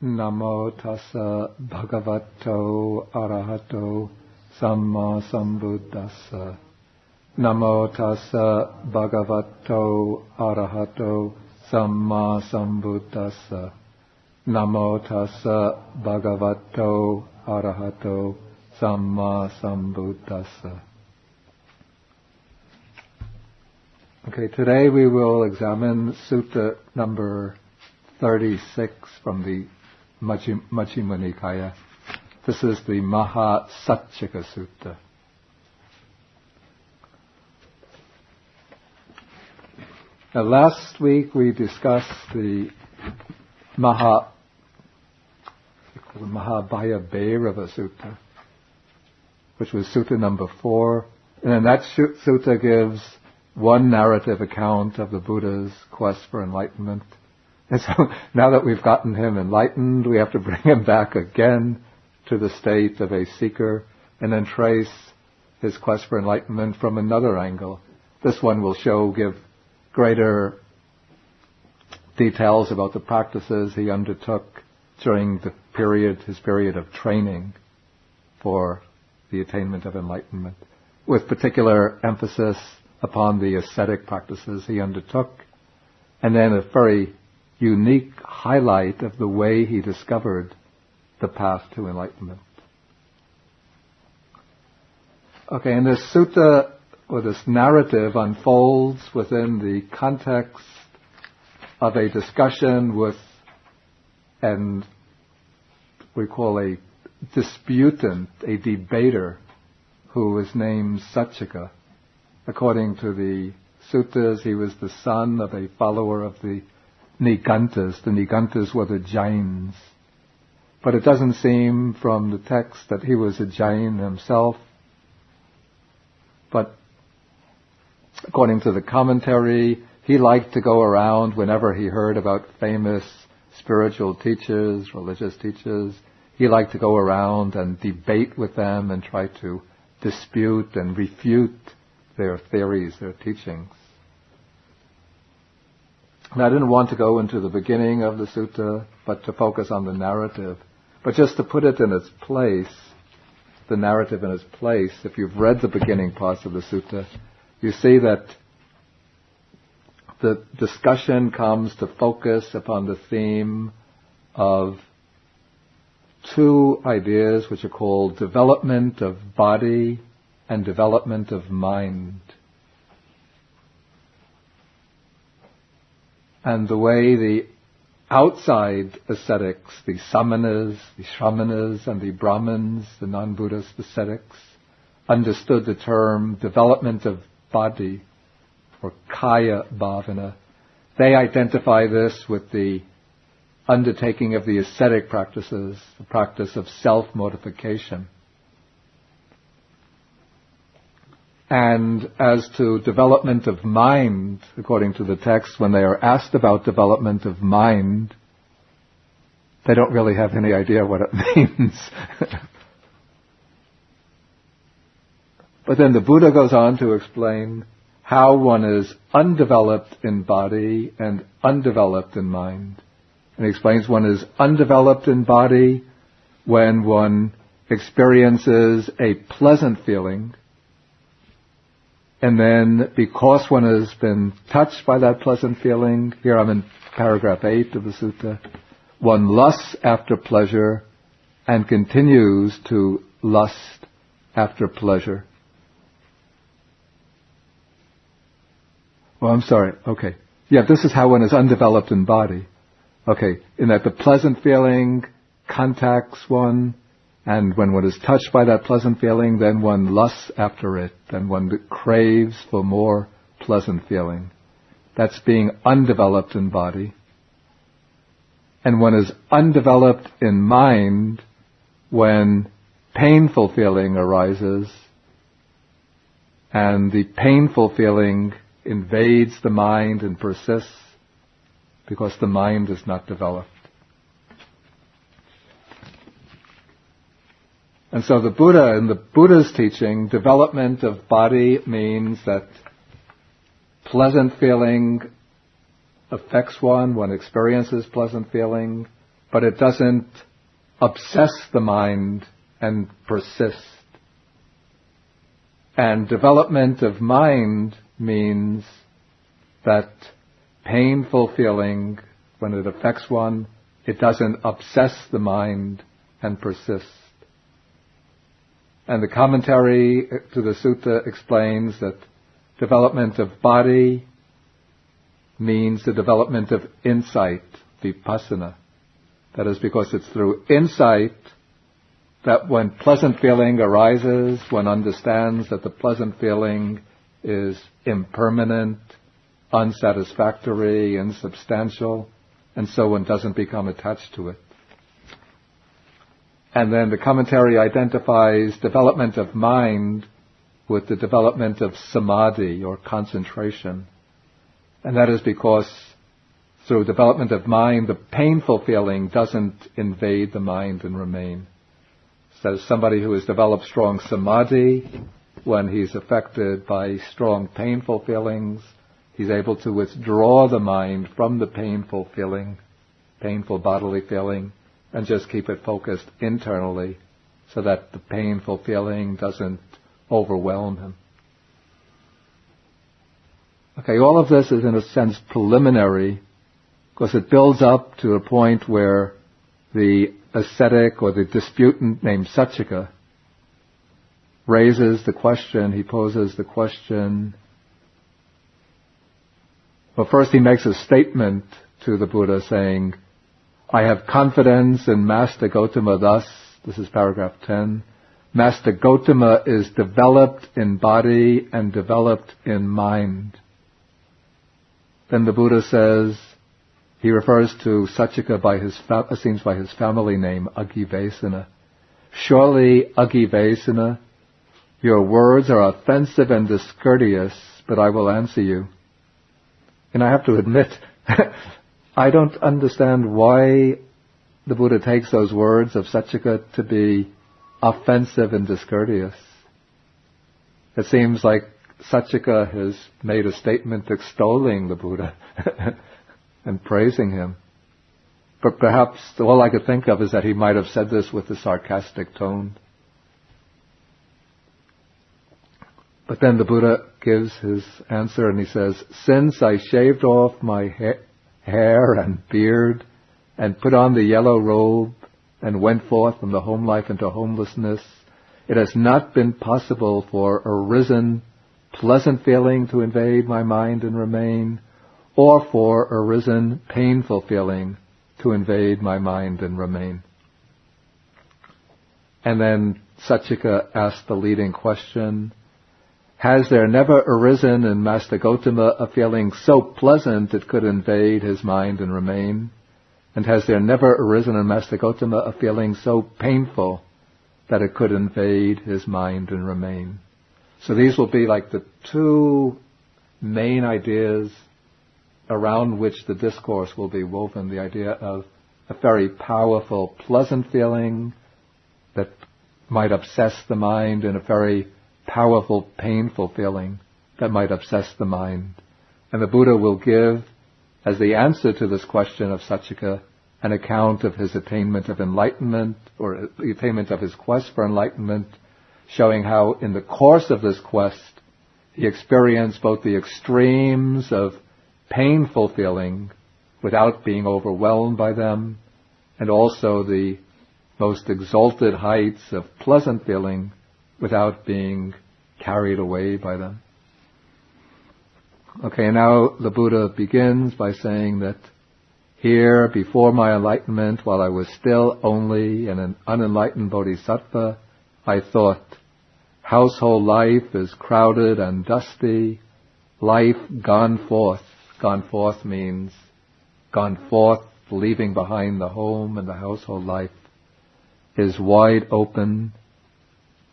Namo tassa bhagavato arahato samma sambuddhassa. Namo tassa bhagavato arahato samma sambuddhassa. Namo tassa bhagavato arahato samma sambuddhassa. Okay, today we will examine Sutta number 36 from the Majjhima Nikaya. This is the Mahasaccaka Sutta. Now, last week we discussed the Mahabhaya Bhairava Sutta, which was Sutta number 4. And then that sutta gives one narrative account of the Buddha's quest for enlightenment. And so now that we've gotten him enlightened, we have to bring him back again to the state of a seeker and then trace his quest for enlightenment from another angle. This one will give greater details about the practices he undertook during his period of training for the attainment of enlightenment, with particular emphasis upon the ascetic practices he undertook, and then a very unique highlight of the way he discovered the path to enlightenment. Okay, and this sutta, or this narrative, unfolds within the context of a discussion with, and we call a disputant, a debater, who is named Saccaka. According to the suttas, he was the son of a follower of the Nigantas. The Nigantas were the Jains. But it doesn't seem from the text that he was a Jain himself. But according to the commentary, he liked to go around whenever he heard about famous spiritual teachers, religious teachers. He liked to go around and debate with them and try to dispute and refute their theories, their teachings. Now, I didn't want to go into the beginning of the sutta, but to focus on the narrative. But just to put it in its place, the narrative in its place, if you've read the beginning parts of the sutta, you see that the discussion comes to focus upon the theme of two ideas which are called development of body and development of mind. And the way the outside ascetics, the samanas, the shramanas, and the brahmins, the non-Buddhist ascetics, understood the term development of body, or kaya bhavana. They identify this with the undertaking of the ascetic practices, the practice of self-mortification. And as to development of mind, according to the text, when they are asked about development of mind, they don't really have any idea what it means. But then the Buddha goes on to explain how one is undeveloped in body and undeveloped in mind. And he explains one is undeveloped in body when one experiences a pleasant feeling, and then because one has been touched by that pleasant feeling, here I'm in paragraph 8 of the sutta, one lusts after pleasure and continues to lust after pleasure. Well, I'm sorry. Okay. Yeah, this is how one is undeveloped in body. Okay. In that the pleasant feeling contacts one, and when one is touched by that pleasant feeling, then one lusts after it, and one craves for more pleasant feeling. That's being undeveloped in body. And one is undeveloped in mind when painful feeling arises, and the painful feeling invades the mind and persists because the mind is not developed. And so the Buddha, in the Buddha's teaching, development of body means that pleasant feeling affects one experiences pleasant feeling, but it doesn't obsess the mind and persist. And development of mind means that painful feeling, when it affects one, it doesn't obsess the mind and persist. And the commentary to the sutta explains that development of body means the development of insight, vipassana. That is because it's through insight that when pleasant feeling arises, one understands that the pleasant feeling is impermanent, unsatisfactory, insubstantial, and so one doesn't become attached to it. And then the commentary identifies development of mind with the development of samadhi, or concentration. And that is because through development of mind, the painful feeling doesn't invade the mind and remain. So somebody who has developed strong samadhi, when he's affected by strong painful feelings, he's able to withdraw the mind from the painful feeling, painful bodily feeling, and just keep it focused internally so that the painful feeling doesn't overwhelm him. Okay, all of this is in a sense preliminary because it builds up to a point where the ascetic or the disputant named Saccaka raises the question, he poses the question. Well, first he makes a statement to the Buddha saying, I have confidence in Master Gotama thus, this is paragraph 10, Master Gotama is developed in body and developed in mind. Then the Buddha says, he refers to Saccaka by his family name, Agivesana. Surely, Agivesana, your words are offensive and discourteous, but I will answer you. And I have to admit, I don't understand why the Buddha takes those words of Saccaka to be offensive and discourteous. It seems like Saccaka has made a statement extolling the Buddha and praising him. But perhaps all I could think of is that he might have said this with a sarcastic tone. But then the Buddha gives his answer and he says, since I shaved off my hair and beard and put on the yellow robe and went forth from the home life into homelessness, it has not been possible for arisen pleasant feeling to invade my mind and remain, or for arisen painful feeling to invade my mind and remain. And then Saccaka asked the leading question, has there never arisen in Master Gotama a feeling so pleasant it could invade his mind and remain? And has there never arisen in Master Gotama a feeling so painful that it could invade his mind and remain? So these will be like the two main ideas around which the discourse will be woven. The idea of a very powerful, pleasant feeling that might obsess the mind, and a very powerful, painful feeling that might obsess the mind. And the Buddha will give, as the answer to this question of Saccaka, an account of his attainment of enlightenment, or the attainment of his quest for enlightenment, showing how in the course of this quest he experienced both the extremes of painful feeling without being overwhelmed by them, and also the most exalted heights of pleasant feeling without being carried away by them. Okay, now the Buddha begins by saying that here, before my enlightenment, while I was still only an unenlightened bodhisattva, I thought, household life is crowded and dusty, life gone forth. Gone forth means gone forth, leaving behind the home and the household life, is wide open.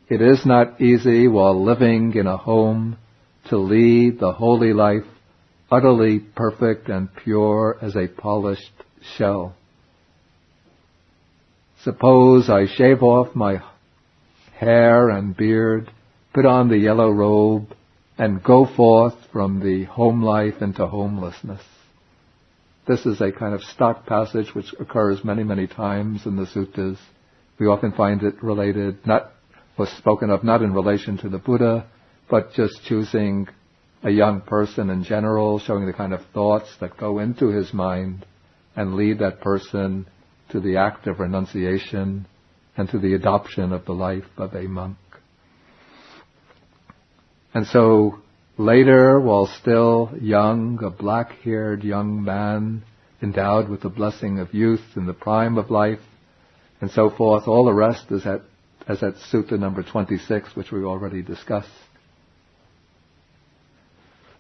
It is not easy while living in a home to lead the holy life utterly perfect and pure as a polished shell. Suppose I shave off my hair and beard, put on the yellow robe, and go forth from the home life into homelessness. This is a kind of stock passage which occurs many, many times in the suttas. We often find it was spoken of not in relation to the Buddha, but just choosing a young person in general, showing the kind of thoughts that go into his mind and lead that person to the act of renunciation and to the adoption of the life of a monk. And so later, while still young, a black-haired young man endowed with the blessing of youth in the prime of life, and so forth, all the rest is at Sutta number 26, which we already discussed.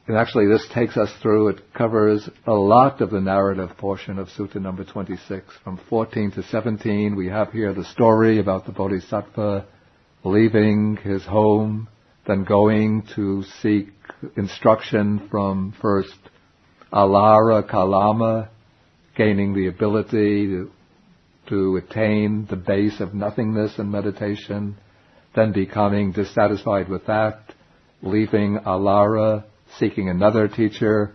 And actually this takes us through, it covers a lot of the narrative portion of Sutta number 26. From 14 to 17, we have here the story about the Bodhisattva leaving his home, then going to seek instruction from first Alara Kalama, gaining the ability to attain the base of nothingness in meditation, then becoming dissatisfied with that, leaving Alara, seeking another teacher,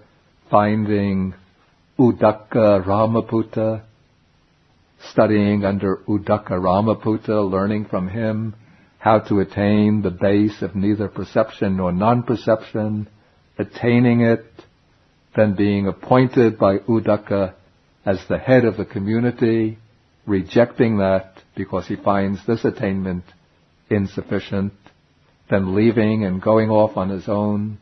finding Uddaka Ramaputta, studying under Uddaka Ramaputta, learning from him how to attain the base of neither perception nor non-perception, attaining it, then being appointed by Uddaka as the head of the community, rejecting that because he finds this attainment insufficient, then leaving and going off on his own,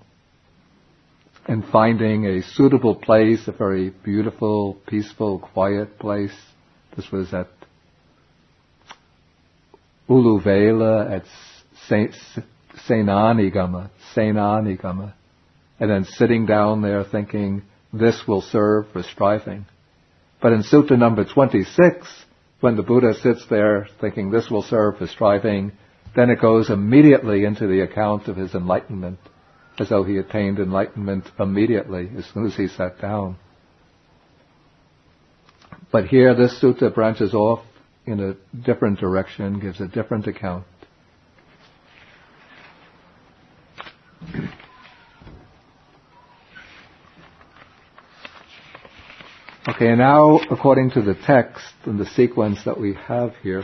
and finding a suitable place, a very beautiful, peaceful, quiet place. This was at Uluvela at Senanigama, and then sitting down there thinking, this will serve for striving. But in Sutta number 26, when the Buddha sits there thinking this will serve for striving, then it goes immediately into the account of his enlightenment, as though he attained enlightenment immediately as soon as he sat down. But here this sutta branches off in a different direction, gives a different account. Okay, now according to the text and the sequence that we have here,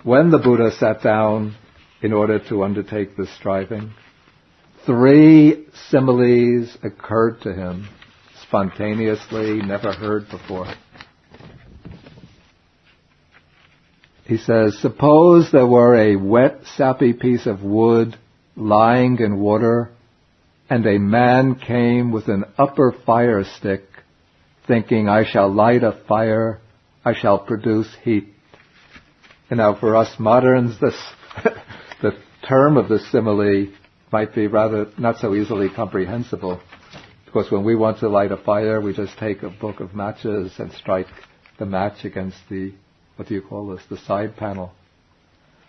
when the Buddha sat down in order to undertake this striving, 3 similes occurred to him spontaneously, never heard before. He says, suppose there were a wet, sappy piece of wood lying in water, and a man came with an upper fire stick, thinking, I shall light a fire, I shall produce heat. And now for us moderns, the term of this simile might be rather not so easily comprehensible. Because when we want to light a fire, we just take a book of matches and strike the match against the side panel.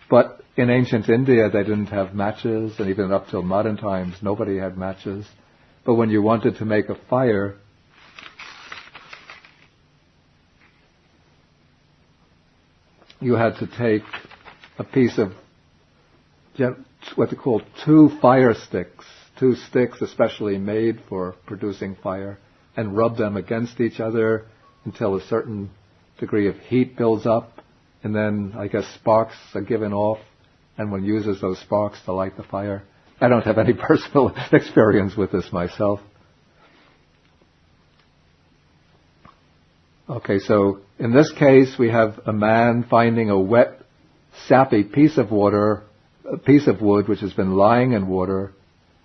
But in ancient India, they didn't have matches, and even up till modern times, nobody had matches. But when you wanted to make a fire, you had to take a piece of what they call 2 fire sticks, 2 sticks especially made for producing fire, and rub them against each other until a certain degree of heat builds up, and then I guess sparks are given off, and one uses those sparks to light the fire. I don't have any personal experience with this myself. Okay, so in this case we have a man finding a wet, sappy piece of wood which has been lying in water,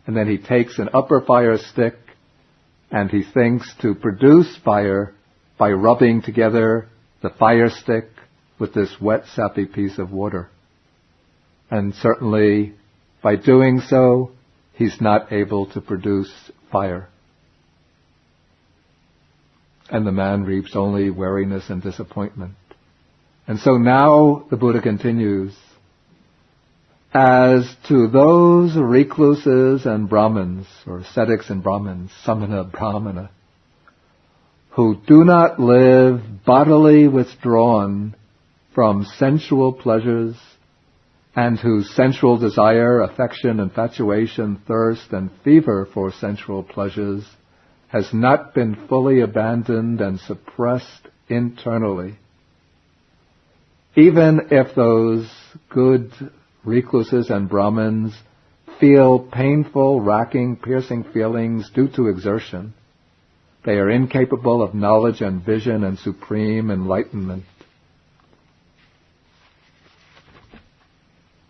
and then he takes an upper fire stick and he thinks to produce fire by rubbing together the fire stick with this wet, sappy piece of water. And certainly by doing so, he's not able to produce fire. And the man reaps only weariness and disappointment. And so now the Buddha continues, as to those recluses and Brahmins, or ascetics and Brahmins, samana, brahmana, who do not live bodily withdrawn from sensual pleasures, and whose sensual desire, affection, infatuation, thirst, and fever for sensual pleasures has not been fully abandoned and suppressed internally. Even if those good recluses and Brahmins feel painful, racking, piercing feelings due to exertion, they are incapable of knowledge and vision and supreme enlightenment.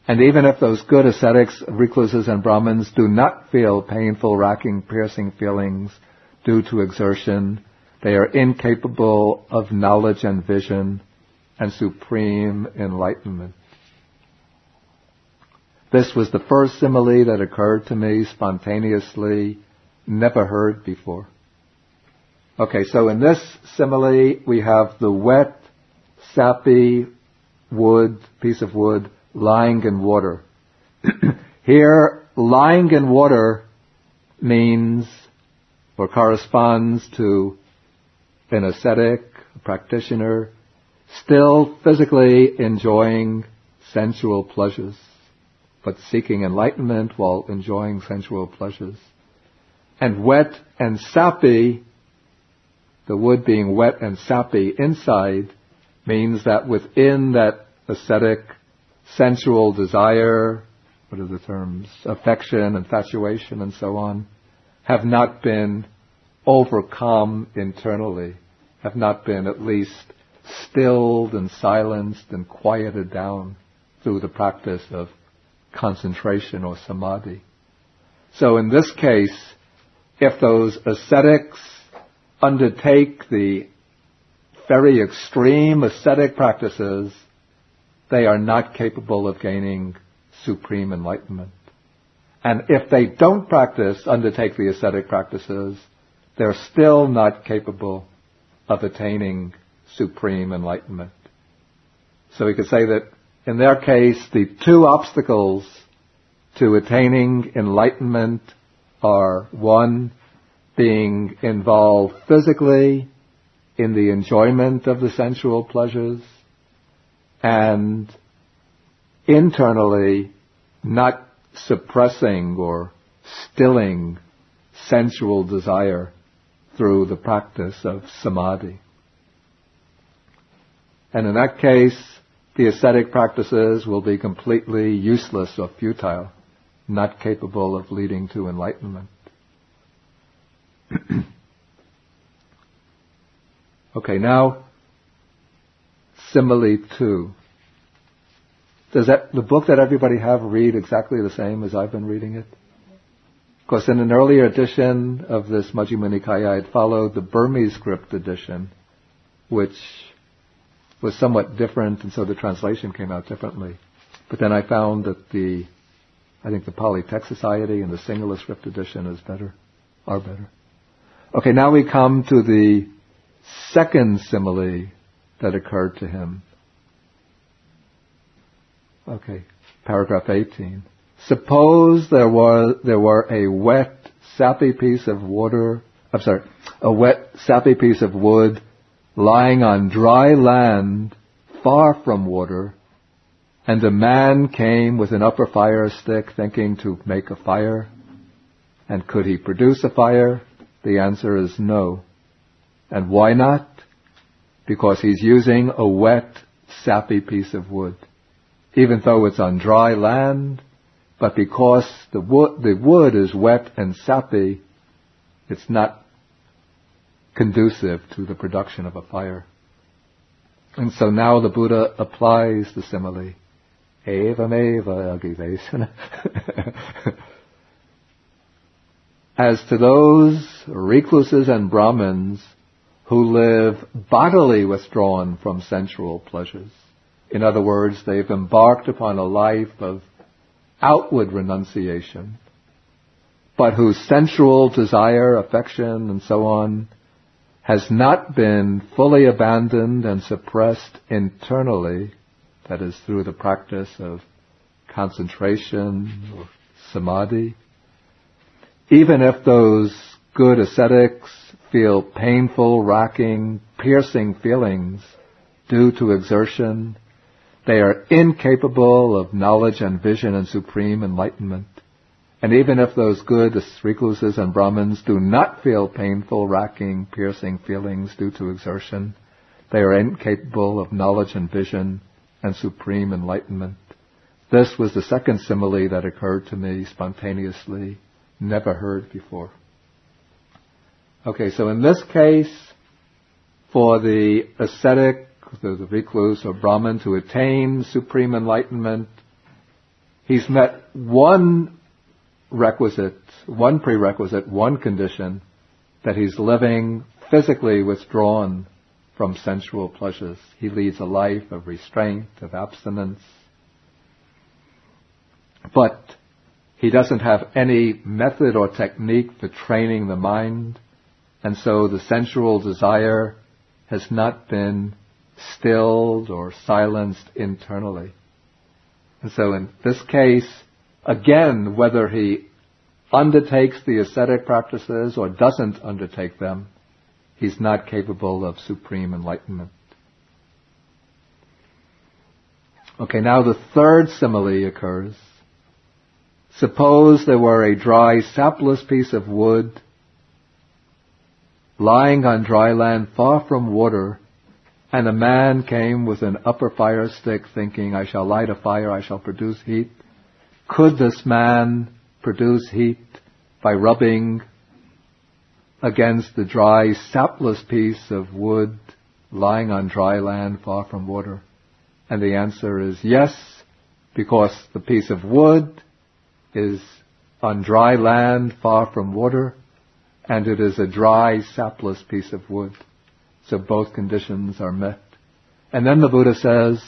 And even if those good ascetics, recluses, and Brahmins do not feel painful, racking, piercing feelings due to exertion, they are incapable of knowledge and vision and supreme enlightenment. This was the first simile that occurred to me spontaneously, never heard before. Okay, so in this simile we have the wet, sappy piece of wood lying in water. Here, lying in water means or corresponds to an ascetic, a practitioner, still physically enjoying sensual pleasures, but seeking enlightenment while enjoying sensual pleasures. And wet and sappy, the wood being wet and sappy inside, means that within that ascetic sensual desire, what are the terms, affection, infatuation, and so on, have not been overcome internally, have not been at least stilled and silenced and quieted down through the practice of concentration or samadhi. So in this case, if those ascetics undertake the very extreme ascetic practices, they are not capable of gaining supreme enlightenment. And if they don't undertake the ascetic practices, they're still not capable of attaining supreme enlightenment. So we could say that in their case, the two obstacles to attaining enlightenment are, one, being involved physically in the enjoyment of the sensual pleasures, and internally not suppressing or stilling sensual desire through the practice of samadhi. And in that case, the ascetic practices will be completely useless or futile, not capable of leading to enlightenment. Okay, now, simile 2. Does the book that everybody have read exactly the same as I've been reading it? Of course, in an earlier edition of this Majjhima Nikaya, I had followed the Burmese script edition, which was somewhat different, and so the translation came out differently. But then I found that I think the Pali Text Society and the Sinhala script edition are better. Okay, now we come to the second simile that occurred to him. Okay, paragraph 18. Suppose there were a wet, sappy piece of wood lying on dry land far from water, and a man came with an upper fire stick thinking to make a fire. And could he produce a fire? The answer is no. And why not? Because he's using a wet, sappy piece of wood. Even though it's on dry land, but because the wood is wet and sappy, it's not conducive to the production of a fire. And so now the Buddha applies the simile. Evameva agivesana. As to those recluses and Brahmins who live bodily withdrawn from sensual pleasures, in other words, they've embarked upon a life of outward renunciation, but whose sensual desire, affection, and so on has not been fully abandoned and suppressed internally, that is, through the practice of concentration or samadhi. Even if those good ascetics feel painful, racking, piercing feelings due to exertion, they are incapable of knowledge and vision and supreme enlightenment. And even if those good recluses and Brahmins do not feel painful, racking, piercing feelings due to exertion, they are incapable of knowledge and vision and supreme enlightenment. This was the second simile that occurred to me spontaneously, never heard before. Okay, so in this case, for the ascetic, the recluse or Brahmin to attain supreme enlightenment, he's met one prerequisite, one condition, that he's living physically withdrawn from sensual pleasures. He leads a life of restraint, of abstinence. But he doesn't have any method or technique for training the mind, and so the sensual desire has not been stilled or silenced internally. And so in this case, again, whether he undertakes the ascetic practices or doesn't undertake them, he's not capable of supreme enlightenment. Okay, now the third simile occurs. Suppose there were a dry, sapless piece of wood lying on dry land far from water, and a man came with an upper fire stick thinking, I shall light a fire, I shall produce heat. Could this man produce heat by rubbing against the dry, sapless piece of wood lying on dry land far from water? And the answer is yes, because the piece of wood is on dry land far from water, and it is a dry, sapless piece of wood. So both conditions are met. And then the Buddha says,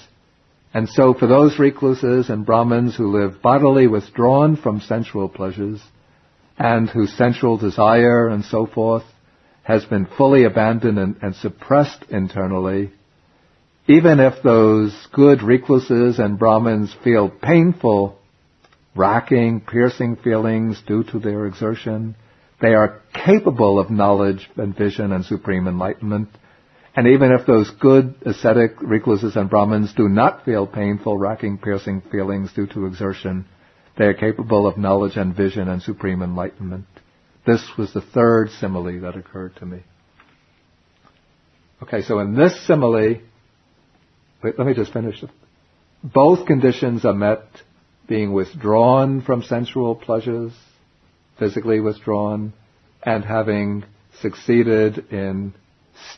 and so for those recluses and Brahmins who live bodily withdrawn from sensual pleasures, and whose sensual desire and so forth has been fully abandoned and suppressed internally, even if those good recluses and Brahmins feel painful, racking, piercing feelings due to their exertion, they are capable of knowledge and vision and supreme enlightenment. And even if those good ascetic recluses and Brahmins do not feel painful, racking, piercing feelings due to exertion, they are capable of knowledge and vision and supreme enlightenment. This was the third simile that occurred to me. Okay, so in this simile, let me just finish. Both conditions are met, being withdrawn from sensual pleasures, physically withdrawn, and having succeeded in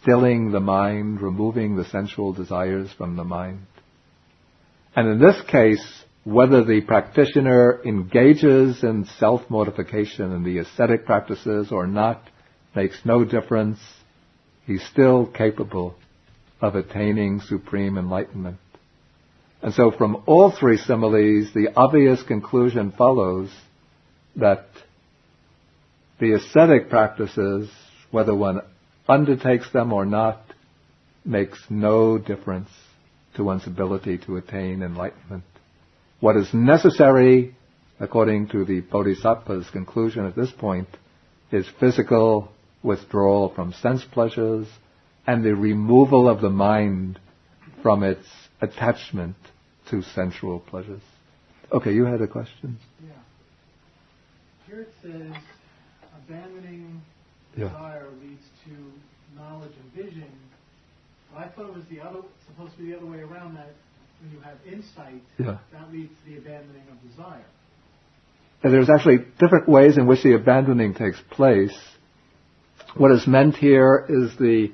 stilling the mind, removing the sensual desires from the mind. And in this case, whether the practitioner engages in self-mortification in the ascetic practices or not makes no difference. He's still capable of attaining supreme enlightenment. And so from all three similes, the obvious conclusion follows that the ascetic practices, whether one undertakes them or not, makes no difference to one's ability to attain enlightenment. What is necessary, according to the Bodhisattva's conclusion at this point, is physical withdrawal from sense pleasures and the removal of the mind from its attachment to sensual pleasures. Okay, you had a question? Yeah. Here it says, abandoning desire leads to knowledge and vision. I thought it was supposed to be the other way around, that when you have insight, that leads to the abandoning of desire. And there's actually different ways in which the abandoning takes place. What is meant here is the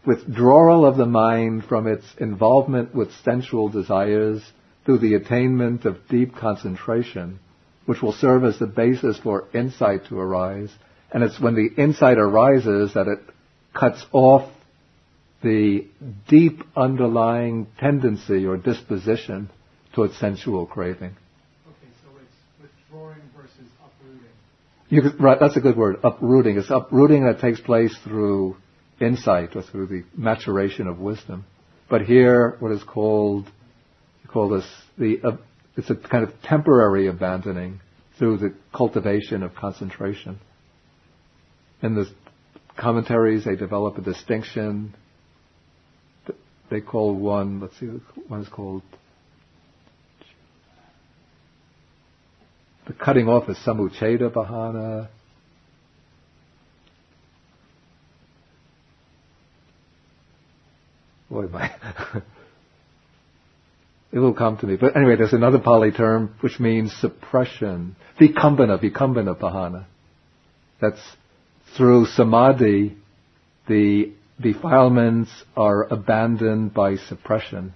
withdrawal of the mind from its involvement with sensual desires through the attainment of deep concentration, which will serve as the basis for insight to arise. And it's when the insight arises that it cuts off the deep underlying tendency or disposition towards sensual craving. Okay, so it's withdrawing versus uprooting. Right, that's a good word, uprooting. It's uprooting that takes place through insight or through the maturation of wisdom. But here, what is called, it's a kind of temporary abandoning through the cultivation of concentration. In the commentaries, they develop a distinction. They call one is called The cutting off is samucceda bahana. Boy, it will come to me. But anyway, there's another Pali term which means suppression. Vikambana bahana. That's through samadhi, the defilements are abandoned by suppression.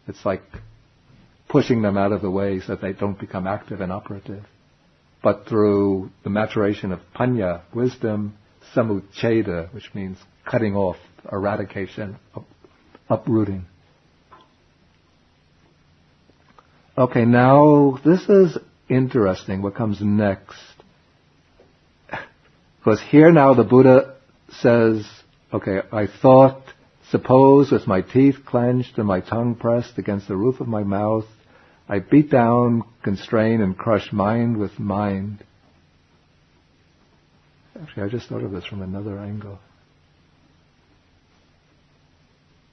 It's like pushing them out of the way so that they don't become active and operative. But through the maturation of panya, wisdom, samucceda, which means cutting off, eradication, uprooting. Okay, now this is interesting, what comes next. Because here now the Buddha says, okay, I thought, suppose with my teeth clenched and my tongue pressed against the roof of my mouth, I beat down, constrain, and crush mind with mind. Actually, I just thought of this from another angle.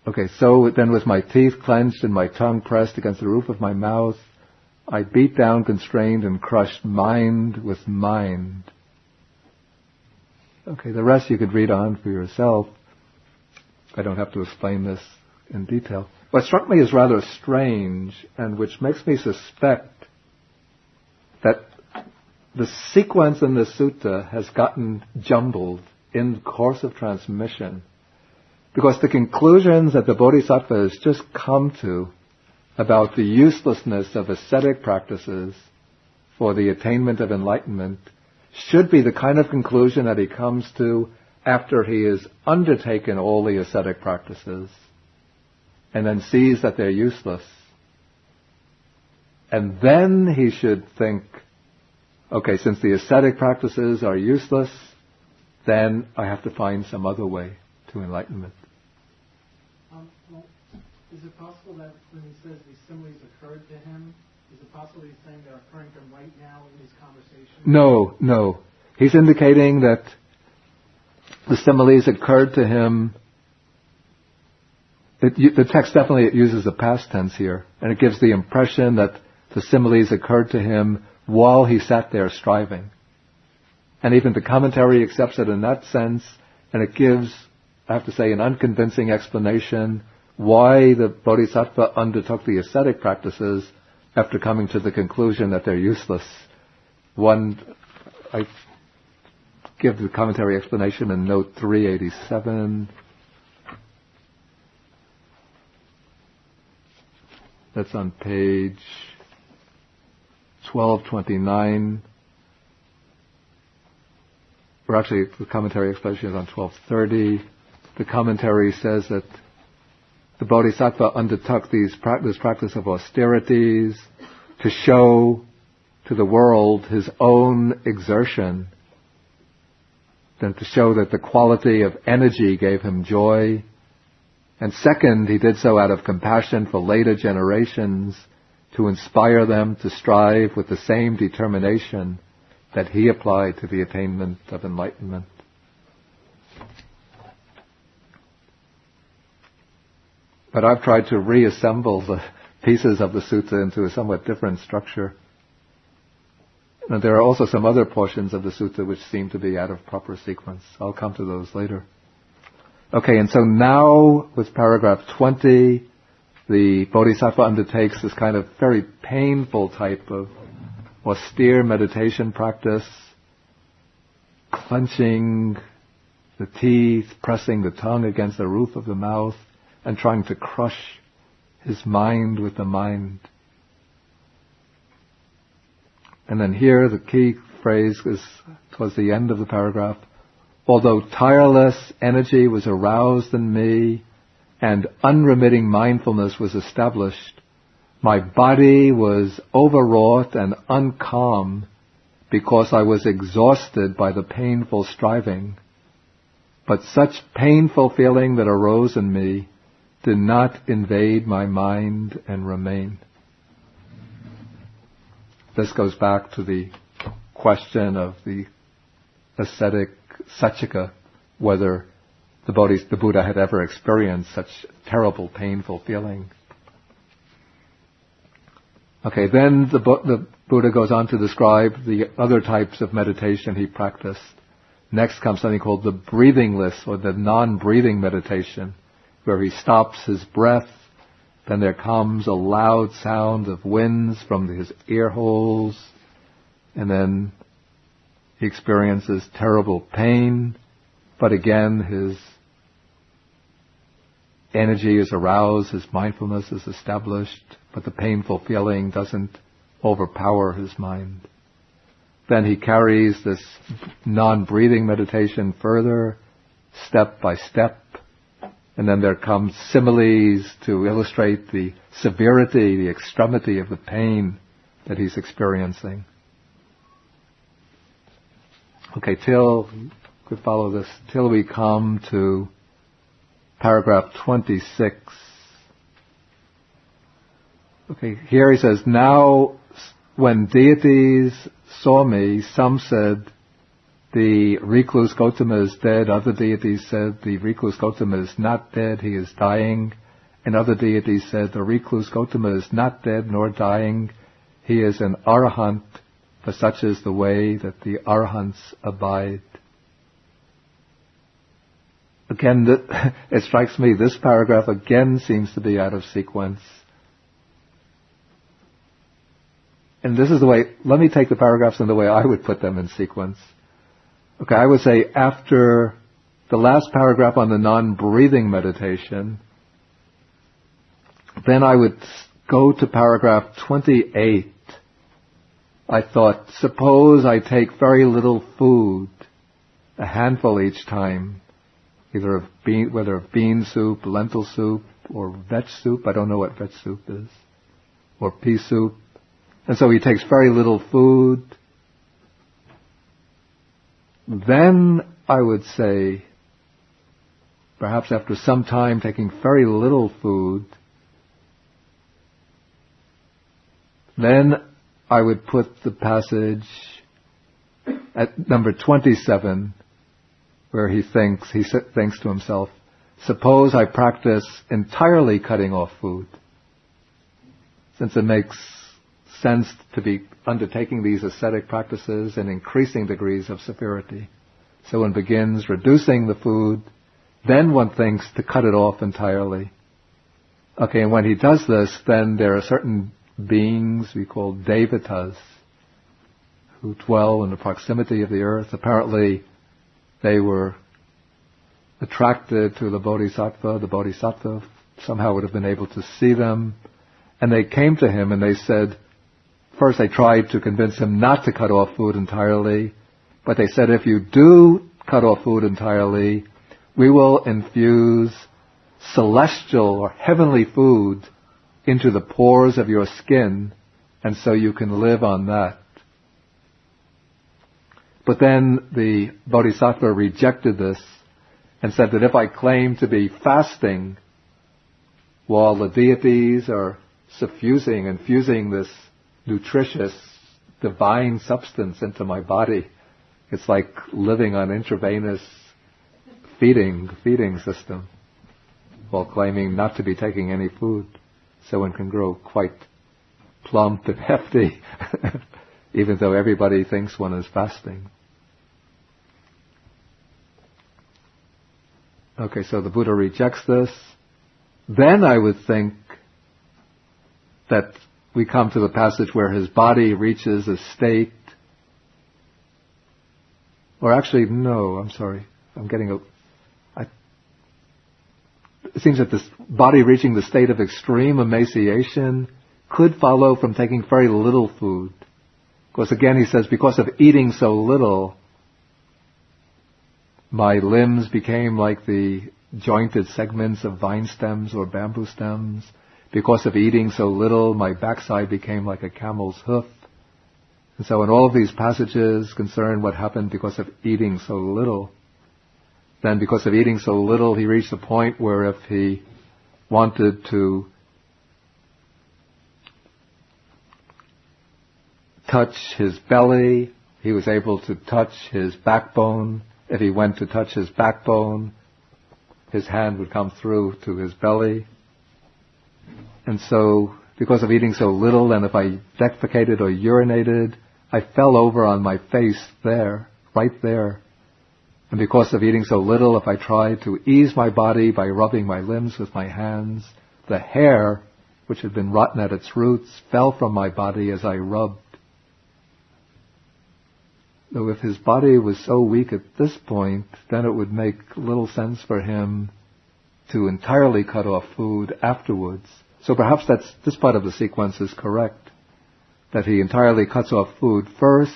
Okay, so then with my teeth clenched and my tongue pressed against the roof of my mouth, I beat down, constrained, and crushed mind with mind. Okay, the rest you could read on for yourself. I don't have to explain this in detail. What struck me as rather strange, and which makes me suspect that the sequence in this sutta has gotten jumbled in the course of transmission, because the conclusions that the Bodhisattva has just come to about the uselessness of ascetic practices for the attainment of enlightenment should be the kind of conclusion that he comes to after he has undertaken all the ascetic practices and then sees that they're useless. And then he should think, okay, since the ascetic practices are useless, then I have to find some other way to enlightenment. Well, is it possible that when he says these similes occurred to him, is it possible he's saying they're occurring to him right now in his conversation? No. He's indicating that the similes occurred to him. The text definitely uses a past tense here, and it gives the impression that the similes occurred to him while he sat there striving. And even the commentary accepts it in that sense, and it gives, I have to say, an unconvincing explanation why the Bodhisattva undertook the ascetic practices after coming to the conclusion that they're useless. I give the commentary explanation in note 387. That's on page 1229. Or actually, the commentary explanation is on 1230. The commentary says that the Bodhisattva undertook this practice of austerities to show to the world his own exertion, and to show that the quality of energy gave him joy. And second, he did so out of compassion for later generations, to inspire them to strive with the same determination that he applied to the attainment of enlightenment. But I've tried to reassemble the pieces of the sutta into a somewhat different structure. And there are also some other portions of the sutta which seem to be out of proper sequence. I'll come to those later. Okay, and so now with paragraph 20, the Bodhisattva undertakes this kind of very painful type of austere meditation practice, clenching the teeth, pressing the tongue against the roof of the mouth, and trying to crush his mind with the mind. And then here the key phrase is towards the end of the paragraph. Although tireless energy was aroused in me and unremitting mindfulness was established, my body was overwrought and uncalm because I was exhausted by the painful striving. But such painful feeling that arose in me did not invade my mind and remain. This goes back to the question of the ascetic Saccaka, whether the Buddha had ever experienced such terrible, painful feelings. Okay, then the Buddha goes on to describe the other types of meditation he practiced. Next comes something called the breathingless or the non-breathing meditation, where he stops his breath. Then there comes a loud sound of winds from his ear holes, and then he experiences terrible pain, but again his energy is aroused, his mindfulness is established, but the painful feeling doesn't overpower his mind. Then he carries this non-breathing meditation further, step by step, and then there comes similes to illustrate the severity, the extremity of the pain that he's experiencing. Okay, could follow this, till we come to paragraph 26. Okay, here he says, now when deities saw me, some said the recluse Gautama is dead, other deities said the recluse Gautama is not dead, he is dying, and other deities said the recluse Gautama is not dead nor dying, he is an arahant, for such is the way that the arahants abide. Again, it strikes me, this paragraph again seems to be out of sequence. And this is the way, let me take the paragraphs in the way I would put them in sequence. Okay, I would say after the last paragraph on the non-breathing meditation, then I would go to paragraph 28. I thought, suppose I take very little food, a handful each time, whether of bean soup, lentil soup, or veg soup. I don't know what veg soup is, or pea soup. And so he takes very little food. Then I would say, perhaps after some time taking very little food, then I would put the passage at number 27, where he thinks to himself, suppose I practice entirely cutting off food, since it makes sense to be undertaking these ascetic practices in increasing degrees of severity. So one begins reducing the food, then one thinks to cut it off entirely. Okay, and when he does this, then there are certain beings we call devatas who dwell in the proximity of the earth. Apparently, they were attracted to the bodhisattva. The bodhisattva somehow would have been able to see them. And they came to him and they said, first they tried to convince him not to cut off food entirely, but they said, if you do cut off food entirely, we will infuse celestial or heavenly food into the pores of your skin, and so you can live on that. But then the bodhisattva rejected this and said that if I claim to be fasting while the deities are infusing this nutritious, divine substance into my body, it's like living on intravenous feeding system, while claiming not to be taking any food. So one can grow quite plump and hefty, even though everybody thinks one is fasting. Okay, so the Buddha rejects this. Then I would think that we come to the passage where his body reaches a state, or actually, no, I'm sorry, it seems that this body reaching the state of extreme emaciation could follow from taking very little food. Because again, he says, because of eating so little, my limbs became like the jointed segments of vine stems or bamboo stems. Because of eating so little, my backside became like a camel's hoof. And so in all of these passages concern what happened because of eating so little. Then because of eating so little, he reached a point where if he wanted to touch his belly, he was able to touch his backbone. If he went to touch his backbone, his hand would come through to his belly. And so because of eating so little, and if I defecated or urinated, I fell over on my face there, right there. And because of eating so little, if I tried to ease my body by rubbing my limbs with my hands, the hair, which had been rotten at its roots, fell from my body as I rubbed. Though if his body was so weak at this point, then it would make little sense for him to entirely cut off food afterwards. So perhaps this part of the sequence is correct, that he entirely cuts off food first,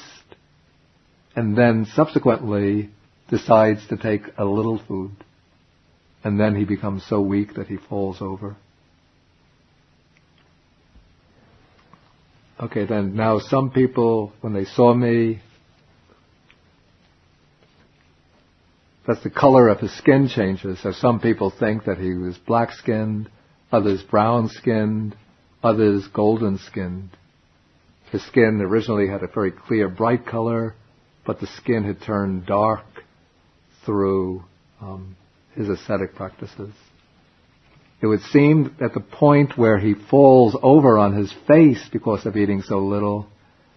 and then subsequently decides to take a little food, and then he becomes so weak that he falls over. Okay, then now some people, when they saw me, that's the color of his skin changes. So some people think that he was black-skinned, others brown-skinned, others golden-skinned. His skin originally had a very clear, bright color, but the skin had turned dark through his ascetic practices. It would seem at the point where he falls over on his face because of eating so little,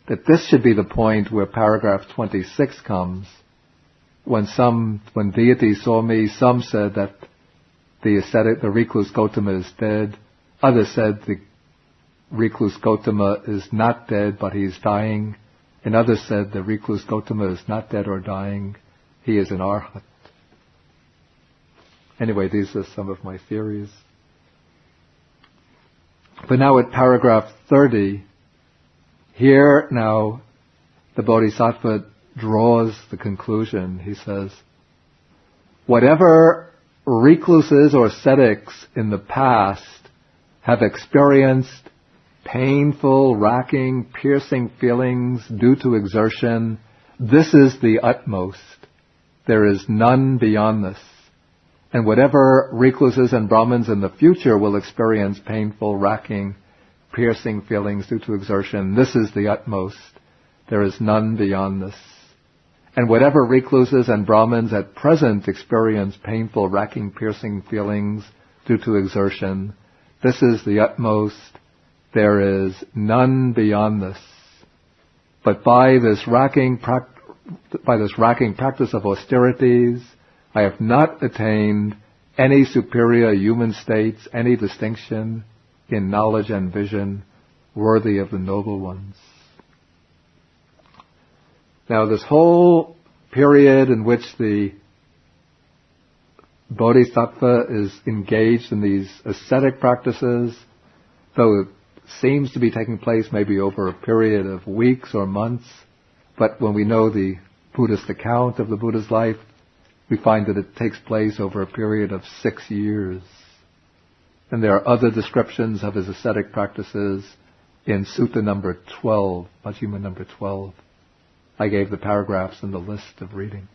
that this should be the point where paragraph 26 comes. When deities saw me, some said that the recluse Gautama is dead. Others said the recluse Gautama is not dead, but he is dying. And others said the recluse Gautama is not dead or dying. He is an arhat. Anyway, these are some of my theories. But now at paragraph 30, here now the Bodhisattva draws the conclusion. He says, whatever recluses or ascetics in the past have experienced painful, racking, piercing feelings due to exertion, this is the utmost. There is none beyond this. And whatever recluses and Brahmins in the future will experience painful, racking, piercing feelings due to exertion, this is the utmost. There is none beyond this. And whatever recluses and Brahmins at present experience painful, racking, piercing feelings due to exertion, this is the utmost. There is none beyond this. But by this racking practice of austerities, I have not attained any superior human states, any distinction in knowledge and vision worthy of the noble ones. Now, this whole period in which the Bodhisattva is engaged in these ascetic practices, though it seems to be taking place maybe over a period of weeks or months, but when we know the Buddhist account of the Buddha's life, we find that it takes place over a period of 6 years. And there are other descriptions of his ascetic practices in Sutta number 12, Majjhima number 12. I gave the paragraphs in the list of reading.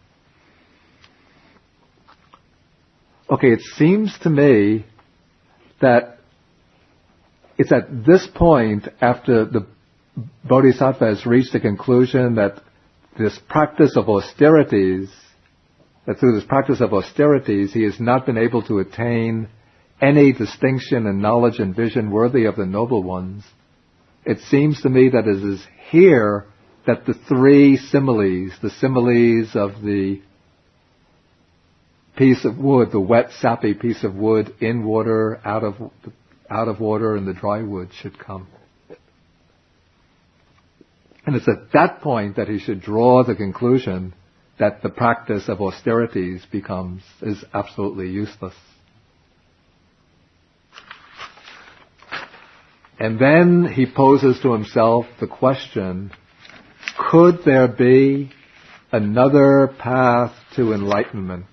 Okay, it seems to me that it's at this point, after the Bodhisattva has reached the conclusion that this practice of austerities, that through this practice of austerities, he has not been able to attain any distinction in knowledge and vision worthy of the noble ones. It seems to me that it is here that the three similes, the similes of the piece of wood, the wet, sappy piece of wood in water, out of water, and the dry wood should come. And it's at that point that he should draw the conclusion that the practice of austerities is absolutely useless. And then he poses to himself the question, could there be another path to enlightenment?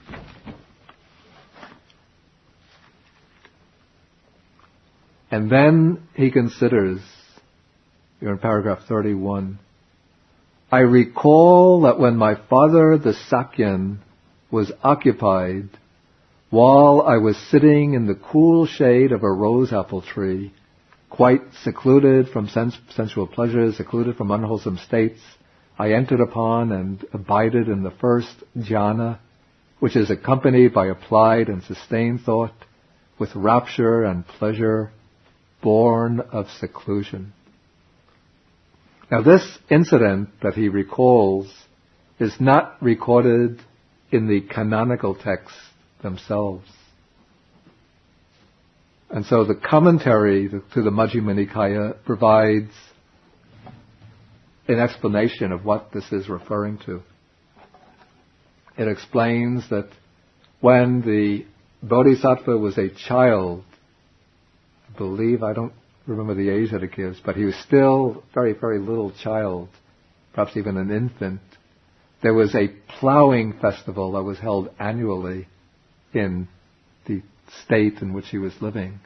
And then he considers, you're in paragraph 31, I recall that when my father, the Sakyan, was occupied, while I was sitting in the cool shade of a rose apple tree, quite secluded from sensual pleasures, secluded from unwholesome states, I entered upon and abided in the first jhana, which is accompanied by applied and sustained thought, with rapture and pleasure, born of seclusion. Now this incident that he recalls is not recorded in the canonical texts themselves. And so the commentary to the Majjhima Nikaya provides an explanation of what this is referring to. It explains that when the Bodhisattva was a child, I believe, I don't remember the age that it gives, but he was still very, very little child, perhaps even an infant. There was a plowing festival that was held annually in the state in which he was living.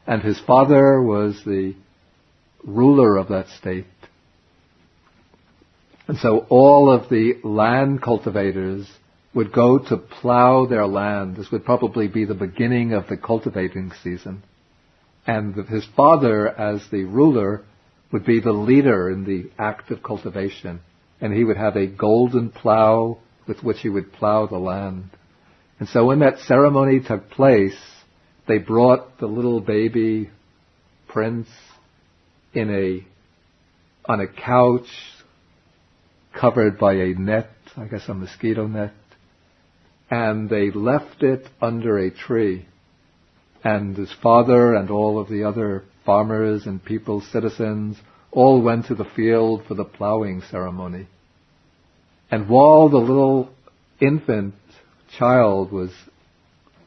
And his father was the ruler of that state. And so all of the land cultivators would go to plow their land. This would probably be the beginning of the cultivating season. And his father, as the ruler, would be the leader in the act of cultivation. And he would have a golden plow with which he would plow the land. And so when that ceremony took place, they brought the little baby prince on a couch covered by a net, I guess a mosquito net, and they left it under a tree. And his father and all of the other farmers and people, citizens, all went to the field for the plowing ceremony. And while the little infant child was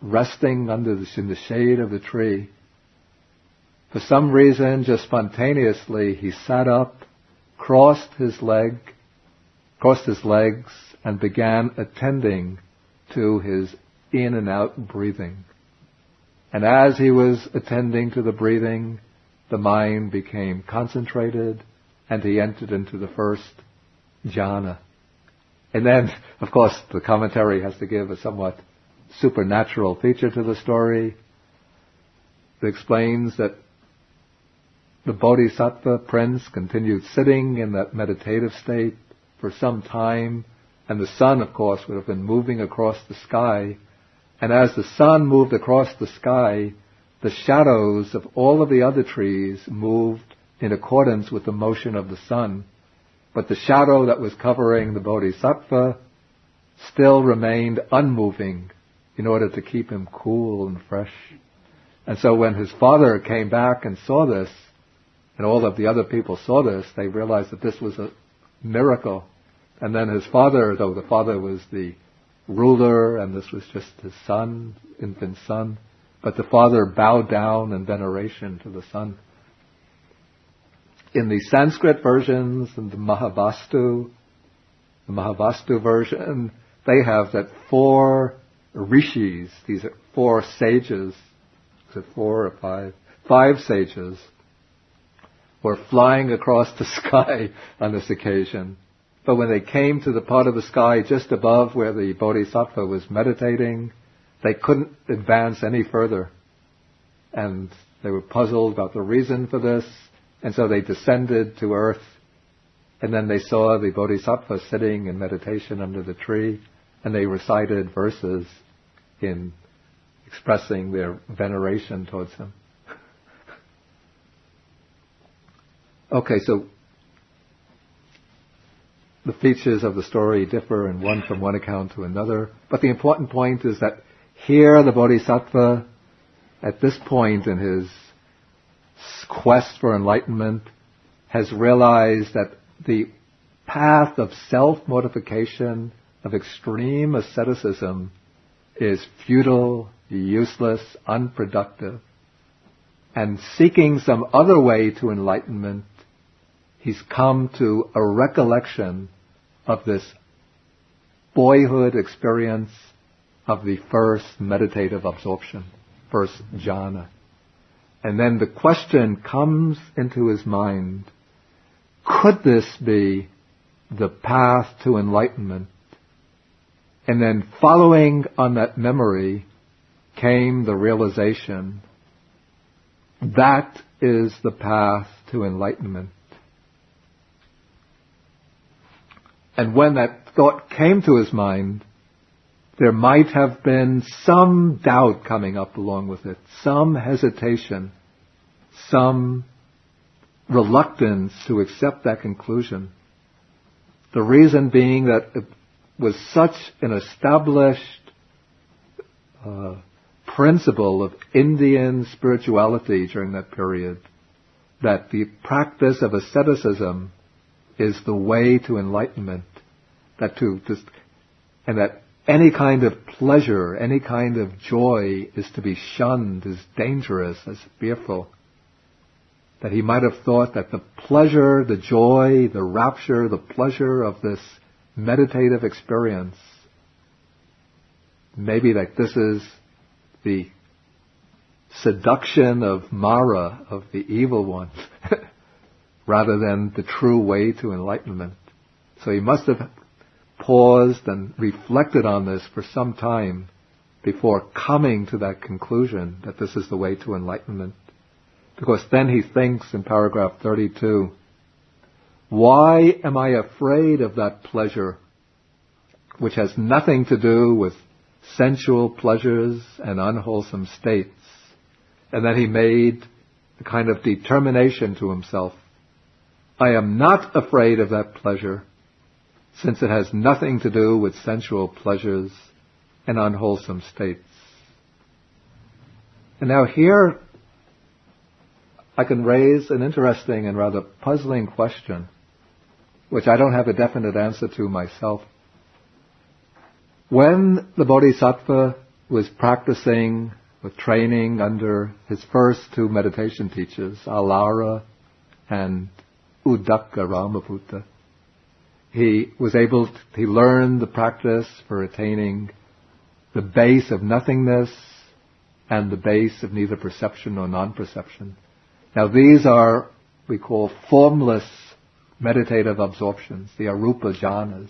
resting in the shade of the tree, for some reason, just spontaneously, he sat up, crossed his legs, and began attending to his in and out breathing. And as he was attending to the breathing, the mind became concentrated, and he entered into the first jhana. And then, of course, the commentary has to give a somewhat supernatural feature to the story. It explains that the Bodhisattva prince continued sitting in that meditative state for some time, and the sun, of course, would have been moving across the sky. And as the sun moved across the sky, the shadows of all of the other trees moved in accordance with the motion of the sun. But the shadow that was covering the Bodhisattva still remained unmoving in order to keep him cool and fresh. And so when his father came back and saw this, and all of the other people saw this, they realized that this was a miracle. And then his father, though the father was the ruler and this was just his son, infant son, but the father bowed down in veneration to the son. In the Sanskrit versions and the Mahavastu version, they have that 4 rishis, these are 4 sages, is it 4 or 5? 5 sages were flying across the sky on this occasion. But when they came to the part of the sky just above where the Bodhisattva was meditating, they couldn't advance any further. And they were puzzled about the reason for this, and so they descended to earth, and then they saw the Bodhisattva sitting in meditation under the tree, and they recited verses in expressing their veneration towards him. Okay, so the features of the story differ from one account to another, but the important point is that here the Bodhisattva, at this point in his quest for enlightenment, has realized that the path of self-mortification, of extreme asceticism, is futile, useless, unproductive. And seeking some other way to enlightenment, he's come to a recollection of this boyhood experience of the first meditative absorption, first jhana. And then the question comes into his mind, could this be the path to enlightenment? And then following on that memory came the realization, that is the path to enlightenment. And when that thought came to his mind, there might have been some doubt coming up along with it, some hesitation, some reluctance to accept that conclusion. The reason being that it was such an established principle of Indian spirituality during that period that the practice of asceticism is the way to enlightenment, and that any kind of pleasure, any kind of joy is to be shunned, is dangerous, is fearful. That he might have thought that the pleasure, the joy, the rapture, the pleasure of this meditative experience, maybe that this is the seduction of Mara, of the evil one, rather than the true way to enlightenment. So he must have paused and reflected on this for some time before coming to that conclusion that this is the way to enlightenment. Because then he thinks in paragraph 32, why am I afraid of that pleasure which has nothing to do with sensual pleasures and unwholesome states? And then he made a kind of determination to himself. I am not afraid of that pleasure, since it has nothing to do with sensual pleasures and unwholesome states. And now here I can raise an interesting and rather puzzling question, which I don't have a definite answer to myself. When the Bodhisattva was practicing with training under his first two meditation teachers, Alara and Uddaka Ramaputta, he learned the practice for attaining the base of nothingness and the base of neither perception nor non-perception. Now these are, we call, formless meditative absorptions, the arupa jhanas.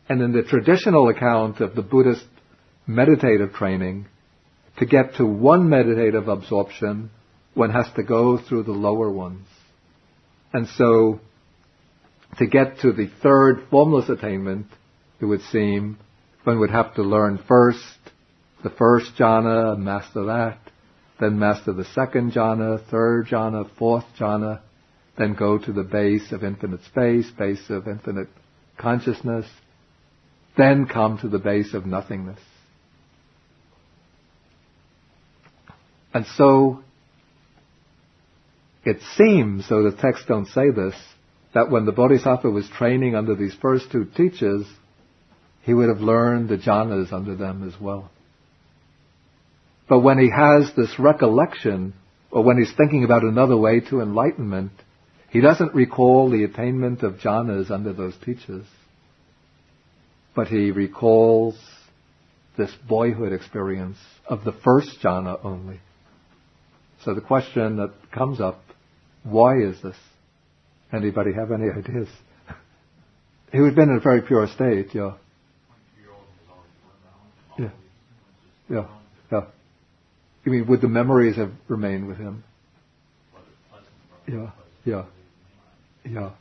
And in the traditional account of the Buddhist meditative training, to get to one meditative absorption, one has to go through the lower ones. And so, to get to the third formless attainment, it would seem, one would have to learn first the first jhana, master that, then master the second jhana, third jhana, fourth jhana, then go to the base of infinite space, base of infinite consciousness, then come to the base of nothingness. And so, it seems, though the texts don't say this, that when the Bodhisattva was training under these first two teachers, he would have learned the jhanas under them as well. But when he has this recollection, or when he's thinking about another way to enlightenment, he doesn't recall the attainment of jhanas under those teachers. But he recalls this boyhood experience of the first jhana only. So the question that comes up, why is this? Anybody have any ideas? He would have been in a very pure state, yeah. Yeah. Yeah. Yeah. You mean, would the memories have remained with him? Yeah. Yeah. Yeah.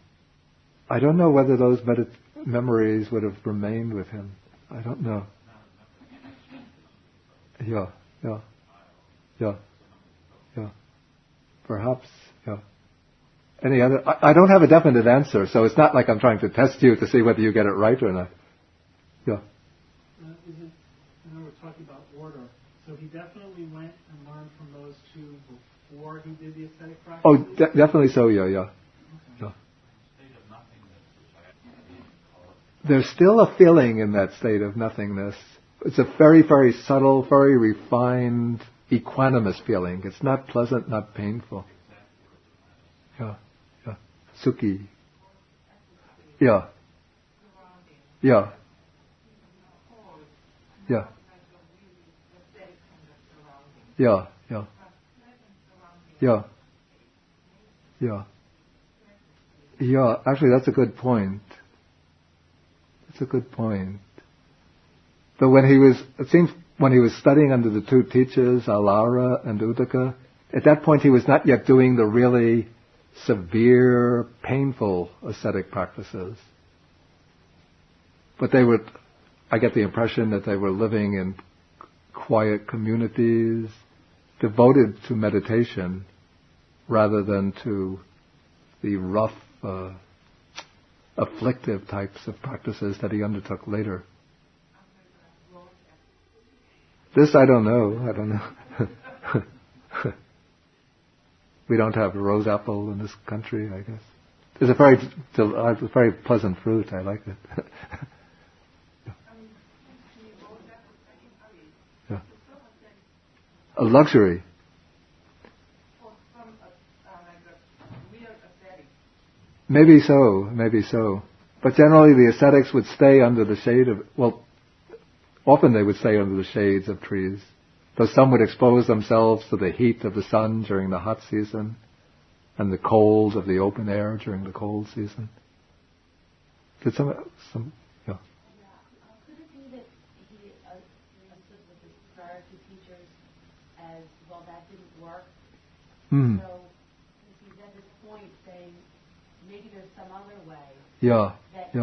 I don't know whether those memories would have remained with him. I don't know. Yeah. Yeah. Yeah. Yeah. Perhaps, yeah. Any other? I don't have a definite answer, so it's not like I'm trying to test you to see whether you get it right or not. Yeah. I know we're talking about order. So he definitely went and learned from those two before he did the ascetic practice? Oh, definitely so, yeah, yeah. Okay. Yeah. There's still a feeling in that state of nothingness. It's a very, very subtle, very refined, equanimous feeling. It's not pleasant, not painful. Yeah, yeah. Sukhi. Yeah. Yeah. Yeah. Yeah, yeah. Yeah. Yeah. Yeah, actually that's a good point. That's a good point. But it seems when he was studying under the two teachers, Alara and Uddaka, at that point he was not yet doing the really severe, painful ascetic practices. But I get the impression that they were living in quiet communities, devoted to meditation, rather than to the rough, afflictive types of practices that he undertook later. This I don't know. We don't have a rose apple in this country, I guess. It's a very pleasant fruit. I like it. Yeah. A luxury. Maybe so. But generally the ascetics would stay under the shade of, often they would stay under the shades of trees. Though some would expose themselves to the heat of the sun during the hot season and the cold of the open air during the cold season. Did some yeah. Could it be that he understood with his prior two teachers as, well, that didn't work? Mm. So he's at this point saying, maybe there's some other way. Yeah. That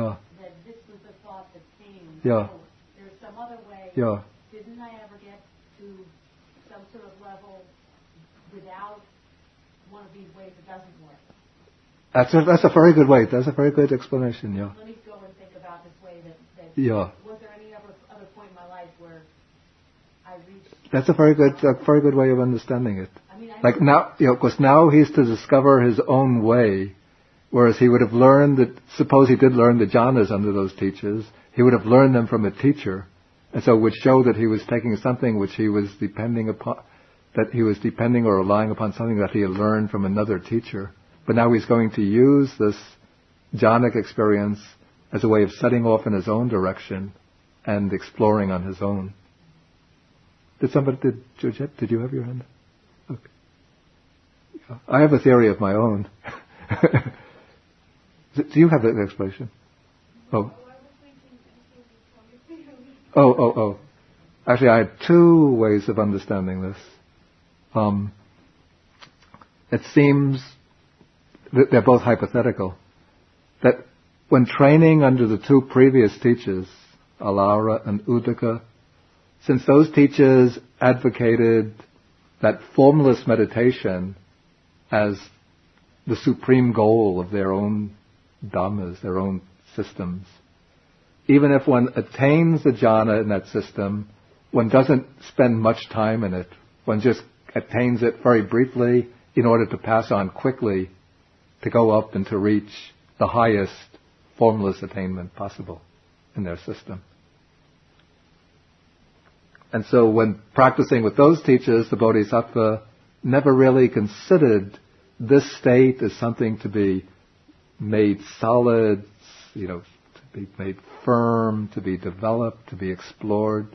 this was the thought that came. Yeah. So there's some other way. Yeah. Didn't I ever get to some sort of level without one of these ways that doesn't work? That's a very good way. That's a very good explanation. Yeah. Let me go and think about this way that yeah. Was there any other point in my life where I reached? That's a very good way of understanding it. I mean, like now, because now he's to discover his own way, whereas he would have learned that. Suppose he did learn the jhanas under those teachers, he would have learned them from a teacher, and so it would show that he was taking something which he was depending upon, that he was depending or relying upon something that he had learned from another teacher. But now he's going to use this jhanic experience as a way of setting off in his own direction and exploring on his own. Did Georgette, did you have your hand? Okay. I have a theory of my own. Do you have that explanation? Oh. Actually, I have two ways of understanding this. It seems that they're both hypothetical. That when training under the two previous teachers, Alara and Uddaka, since those teachers advocated that formless meditation as the supreme goal of their own dhammas, their own systems, even if one attains the jhana in that system, one doesn't spend much time in it. One just attains it very briefly in order to pass on quickly to go up and to reach the highest formless attainment possible in their system. And so when practicing with those teachers, the Bodhisattva never really considered this state as something to be made solid, to be made firm, to be developed, to be explored,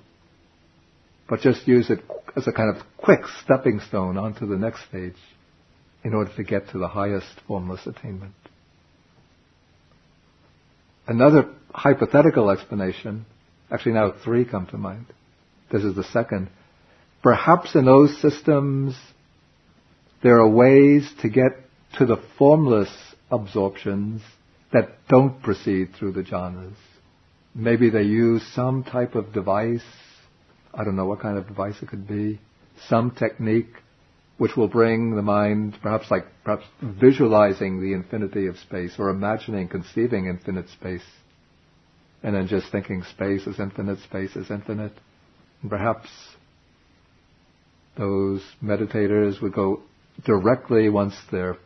but just use it as a kind of quick stepping stone onto the next stage in order to get to the highest formless attainment. Another hypothetical explanation, actually now three come to mind. This is the second. Perhaps in those systems there are ways to get to the formless absorptions that don't proceed through the jhanas. Maybe they use some type of device, I don't know what kind of device it could be, some technique which will bring the mind, perhaps visualizing the infinity of space or imagining, conceiving infinite space, and then just thinking space is infinite. And perhaps those meditators would go directly, once their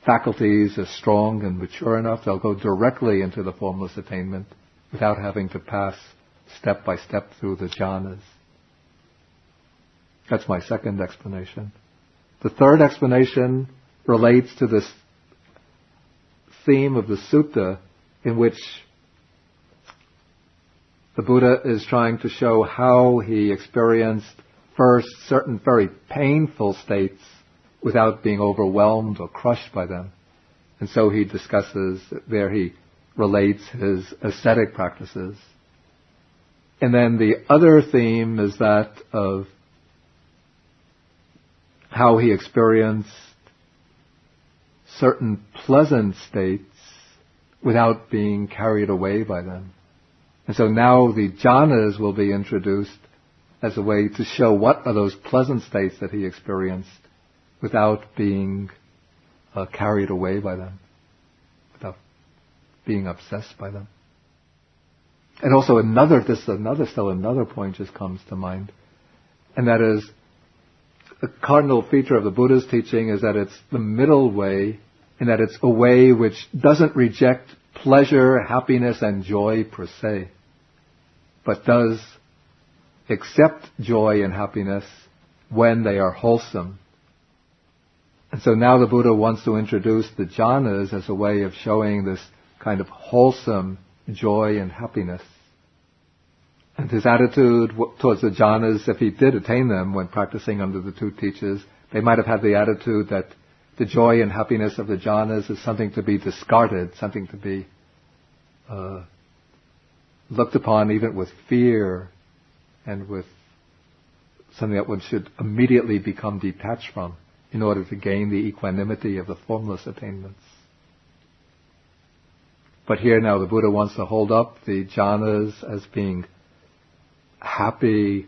faculties are strong and mature enough, they'll go directly into the formless attainment without having to pass step by step through the jhanas. That's my second explanation. The third explanation relates to this theme of the sutta in which the Buddha is trying to show how he experienced first certain very painful states without being overwhelmed or crushed by them. And so he discusses, there he relates his ascetic practices. And then the other theme is that of how he experienced certain pleasant states without being carried away by them. And so now the jhanas will be introduced as a way to show what are those pleasant states that he experienced without being carried away by them, without being obsessed by them. And also another point just comes to mind, and that is the cardinal feature of the Buddha's teaching is that it's the middle way, and that it's a way which doesn't reject pleasure, happiness, and joy per se, but does accept joy and happiness when they are wholesome. And so now the Buddha wants to introduce the jhanas as a way of showing this kind of wholesome joy and happiness. And his attitude towards the jhanas, if he did attain them when practicing under the two teachers, they might have had the attitude that the joy and happiness of the jhanas is something to be discarded, something to be looked upon even with fear and with something that one should immediately become detached from in order to gain the equanimity of the formless attainments. But here now the Buddha wants to hold up the jhanas as being happy,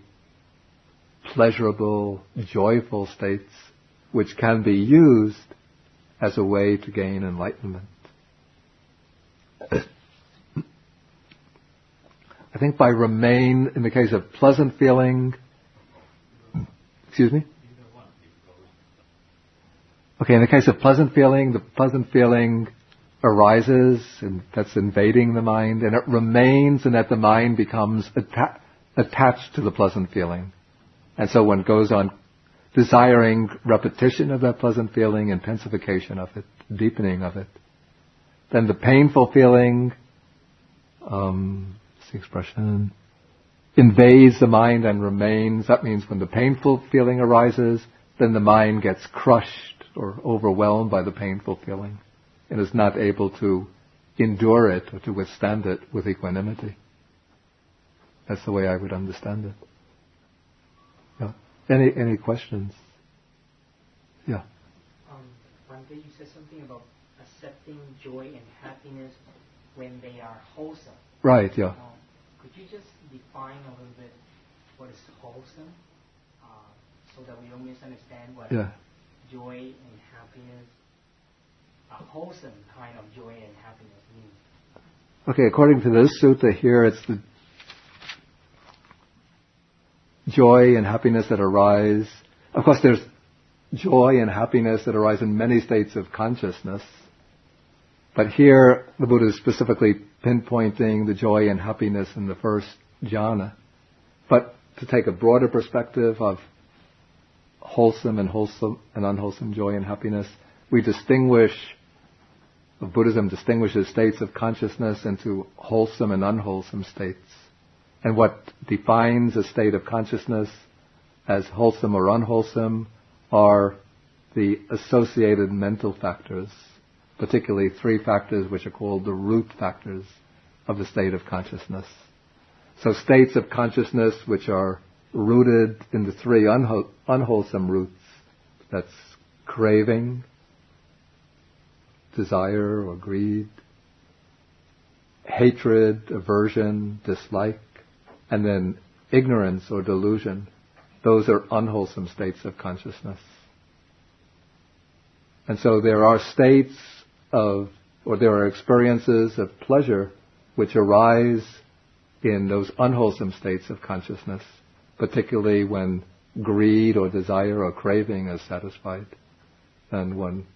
pleasurable, joyful states which can be used as a way to gain enlightenment. I think by remain, in the case of pleasant feeling, Okay, in the case of pleasant feeling, the pleasant feeling arises, and that's invading the mind, and it remains, and that the mind becomes attached to the pleasant feeling. And so one goes on desiring repetition of that pleasant feeling, intensification of it, deepening of it. Then the painful feeling, what's the expression, invades the mind and remains. That means when the painful feeling arises, then the mind gets crushed or overwhelmed by the painful feeling and is not able to endure it or to withstand it with equanimity. That's the way I would understand it. Yeah. Any questions? Yeah. One day you said something about accepting joy and happiness when they are wholesome. Right, yeah. Could you just define a little bit what is wholesome, so that we don't misunderstand what joy and happiness, a wholesome kind of joy and happiness means? Okay, according to this sutta here, it's the joy and happiness that arise. Of course, there's joy and happiness that arise in many states of consciousness. But here, the Buddha is specifically pinpointing the joy and happiness in the first jhana. But to take a broader perspective of wholesome and unwholesome joy and happiness, Buddhism distinguishes states of consciousness into wholesome and unwholesome states. And what defines a state of consciousness as wholesome or unwholesome are the associated mental factors, particularly 3 factors which are called the root factors of the state of consciousness. So states of consciousness which are rooted in the 3 unwholesome roots, that's craving, desire or greed, hatred, aversion, dislike, and then ignorance or delusion. Those are unwholesome states of consciousness. And so there are there are experiences of pleasure which arise in those unwholesome states of consciousness, particularly when greed or desire or craving is satisfied. And one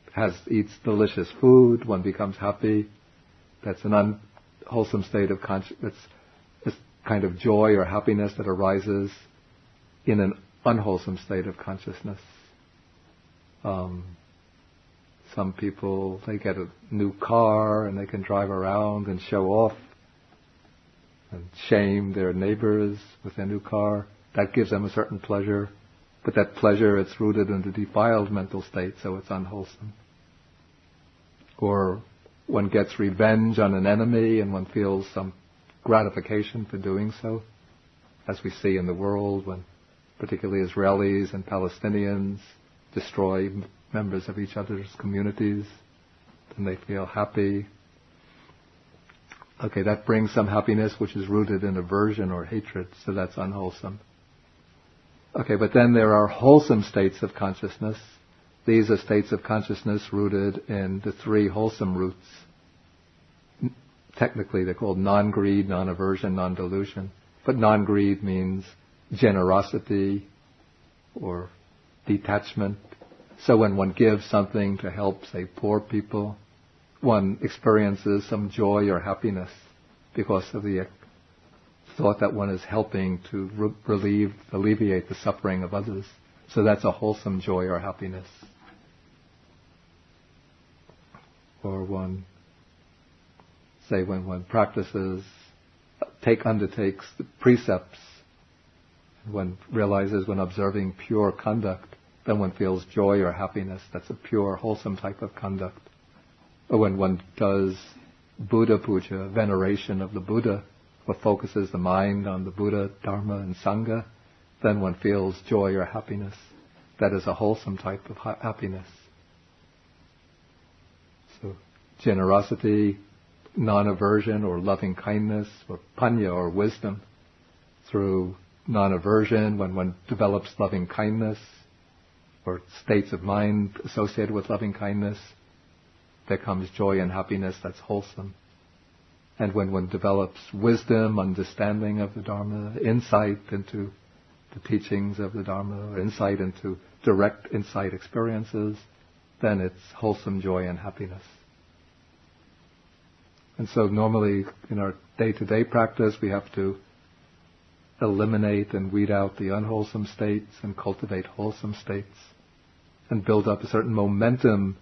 eats delicious food, one becomes happy. That's an unwholesome state of consciousness. It's kind of joy or happiness that arises in an unwholesome state of consciousness. Some people, they get a new car and they can drive around and show off and shame their neighbors with their new car. That gives them a certain pleasure. But that pleasure, it's rooted in the defiled mental state, so it's unwholesome. Or one gets revenge on an enemy and one feels some gratification for doing so, as we see in the world when particularly Israelis and Palestinians destroy members of each other's communities, and they feel happy. Okay, that brings some happiness which is rooted in aversion or hatred, so that's unwholesome. Okay, but then there are wholesome states of consciousness These are states of consciousness rooted in the three wholesome roots. Technically, they're called non-greed, non-aversion, non-delusion. But non-greed means generosity or detachment. So when one gives something to help, say, poor people, one experiences some joy or happiness because of the thought that one is helping to alleviate the suffering of others. So that's a wholesome joy or happiness. Or one, say, when one undertakes the precepts, one realizes when observing pure conduct, then one feels joy or happiness. That's a pure, wholesome type of conduct. Or when one does Buddha puja, veneration of the Buddha, or focuses the mind on the Buddha, Dharma, and Sangha, then one feels joy or happiness. That is a wholesome type of happiness. So, generosity, non-aversion or loving kindness, or panya or wisdom. Through non-aversion, when one develops loving kindness, or states of mind associated with loving kindness, there comes joy and happiness that's wholesome. And when one develops wisdom, understanding of the Dharma, insight into the teachings of the Dharma, insight into direct insight experiences, then it's wholesome joy and happiness. And so normally in our day-to-day practice we have to eliminate and weed out the unwholesome states and cultivate wholesome states and build up a certain momentum,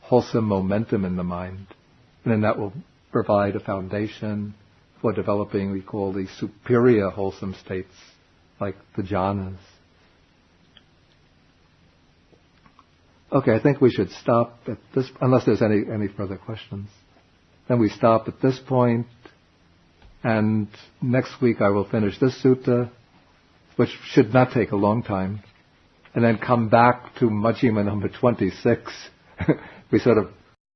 wholesome momentum in the mind. And then that will provide a foundation for developing, we call the superior wholesome states, like the jhanas. Okay, I think we should stop at this, unless there's any further questions. Then we stop at this point, and next week I will finish this sutta, which should not take a long time, and then come back to Majjhima number 26. We sort of